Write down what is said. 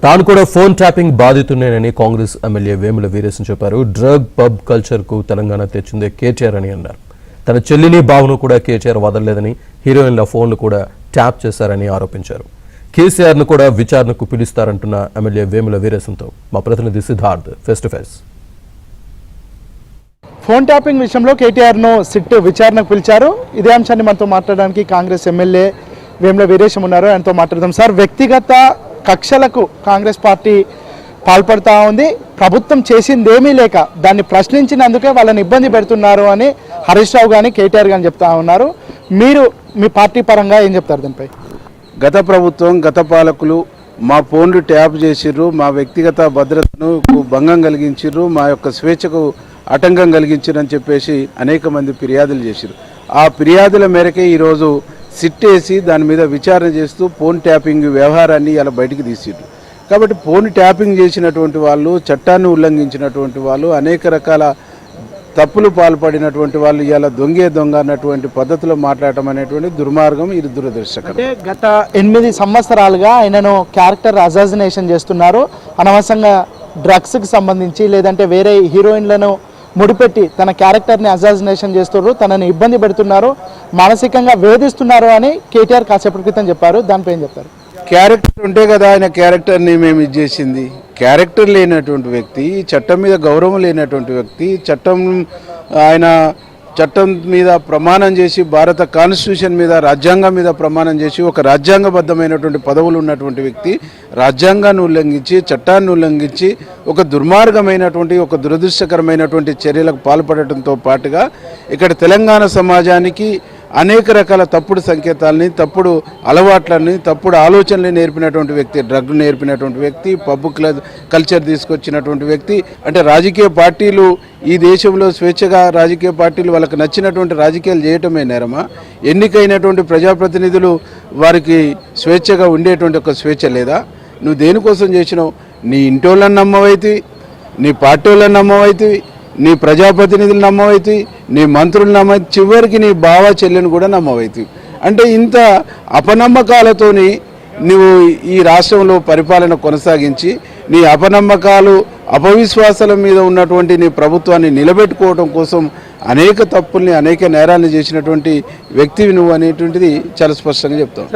తాను కూడా phone tapping బాధితున్నేనని కాంగ్రెస్ ఎమ్మెల్యే వేముల వీరేశం చెప్పారు. డ్రగ్ పబ్ కల్చర్ కు తెలంగాణ తెచ్చిందే కేటీఆర్ అని అన్నారు. తన చెల్లిని బావును కూడా కేటీఆర్ వదలలేదని, హీరోయిన్ల ఫోన్లు కూడా ట్యాప్ చేశారని ఆరోపించారు. కేసీఆర్ ను కూడా విచారణకు పిలుస్తారంటున్న ఎమ్మెల్యే వేముల వీరేశంతో మా ప్రతినిధి Siddharth face to face. Phone tapping విషయంలో కేటీఆర్ ను సిట్ విచారణకు పిలిచారు. ఇదే అంశాన్ని మనతో మాట్లాడడానికి కాంగ్రెస్ ఎమ్మెల్యే వేముల వీరేశం ఉన్నారు. ఆయనతో మాట్లాడదాం. సార్, వ్యక్తిగత కక్షలకు కాంగ్రెస్ పార్టీ పాల్పడుతూ ఉంది. ప్రభుత్వం చేసిందేమీ లేక దాన్ని ప్రశ్నించినందుకే వాళ్ళని ఇబ్బంది పెడుతున్నారు అని హరీష్ రావు కానీ కేటీఆర్ కానీ చెప్తా ఉన్నారు. మీరు మీ పార్టీ పరంగా ఏం చెప్తారు దీనిపై? గత ప్రభుత్వం, గత పాలకులు మా ఫోన్లు ట్యాప్ చేసిర్రు, మా వ్యక్తిగత భద్రతను భంగం కలిగించిర్రు, మా యొక్క స్వేచ్ఛకు ఆటంకం కలిగించిరని చెప్పేసి అనేక మంది ఫిర్యాదులు చేసిర్రు. ఆ ఫిర్యాదుల మేరకే ఈరోజు సిట్ వేసి దాని మీద విచారణ చేస్తూ ఫోన్ ట్యాపింగ్ వ్యవహారాన్ని ఇలా బయటికి తీసిర్రు. కాబట్టి ఫోన్ ట్యాపింగ్ చేసినటువంటి వాళ్ళు, చట్టాన్ని ఉల్లంఘించినటువంటి వాళ్ళు, అనేక రకాల తప్పులు పాల్పడినటువంటి వాళ్ళు ఇలా దొంగ అన్నటువంటి పద్ధతిలో మాట్లాడటం అనేటువంటి దుర్మార్గం, ఇది దురదృష్టకరం. అంటే గత 8 సంవత్సరాలుగా ఆయనను క్యారెక్టర్ అసాసినేషన్ చేస్తున్నారు. అనవసరంగా డ్రగ్స్కి సంబంధించి లేదంటే వేరే హీరోయిన్లను ముడిపెట్టి తన క్యారెక్టర్ని అసాసినేషన్ చేస్తున్నారు, తనని ఇబ్బంది పెడుతున్నారు, మానసికంగా వేధిస్తున్నారు అని కేటీఆర్ కాసేపటి క్రితం చెప్పారు. దానిపై ఏం చెప్తారు? క్యారెక్టర్ ఉంటే కదా ఆయన క్యారెక్టర్ని మేము ఇది చేసింది. క్యారెక్టర్ లేనటువంటి వ్యక్తి, చట్టం మీద గౌరవం లేనటువంటి వ్యక్తి, ఆయన చట్టం మీద ప్రమాణం చేసి, భారత కాన్స్టిట్యూషన్ మీద, రాజ్యాంగం మీద ప్రమాణం చేసి, ఒక రాజ్యాంగబద్ధమైనటువంటి పదవులు ఉన్నటువంటి వ్యక్తి రాజ్యాంగాన్ని ఉల్లంఘించి, చట్టాన్ని ఉల్లంఘించి, ఒక దుర్మార్గమైనటువంటి, ఒక దురదృష్టకరమైనటువంటి చర్యలకు పాల్పడటంతో పాటుగా ఇక్కడ తెలంగాణ సమాజానికి అనేక రకాల తప్పుడు సంకేతాలని, తప్పుడు అలవాట్లని, తప్పుడు ఆలోచనలు నేర్పినటువంటి వ్యక్తి, డ్రగ్ నేర్పినటువంటి వ్యక్తి, పబ్ కల్చర్ తీసుకొచ్చినటువంటి వ్యక్తి. అంటే రాజకీయ పార్టీలు ఈ దేశంలో స్వేచ్ఛగా రాజకీయ పార్టీలు వాళ్ళకి నచ్చినటువంటి రాజకీయాలు చేయటమే నేరమా? ఎన్నికైనటువంటి ప్రజాప్రతినిధులు వారికి స్వేచ్ఛగా ఉండేటువంటి ఒక స్వేచ్ఛ లేదా? నువ్వు దేనికోసం చేసినావు? నీ ఇంటోళ్ళని నమ్మవైతివి, నీ పార్టీ వాళ్ళని నమ్మవైతివి, నీ ప్రజాప్రతినిధులు నమ్మవైతే, నీ మంత్రులు నమ్మవైతే, చివరికి నీ బావ చెల్లెని కూడా నమ్మవైతే. అంటే ఇంత అపనమ్మకాలతోని నువ్వు ఈ రాష్ట్రంలో పరిపాలన కొనసాగించి, నీ అపనమ్మకాలు, అపవిశ్వాసాల మీద ఉన్నటువంటి నీ ప్రభుత్వాన్ని నిలబెట్టుకోవడం కోసం అనేక తప్పుల్ని, అనేక నేరాలను చేసినటువంటి వ్యక్తివి నువ్వు అనేటువంటిది చాలా స్పష్టంగా చెప్తావు.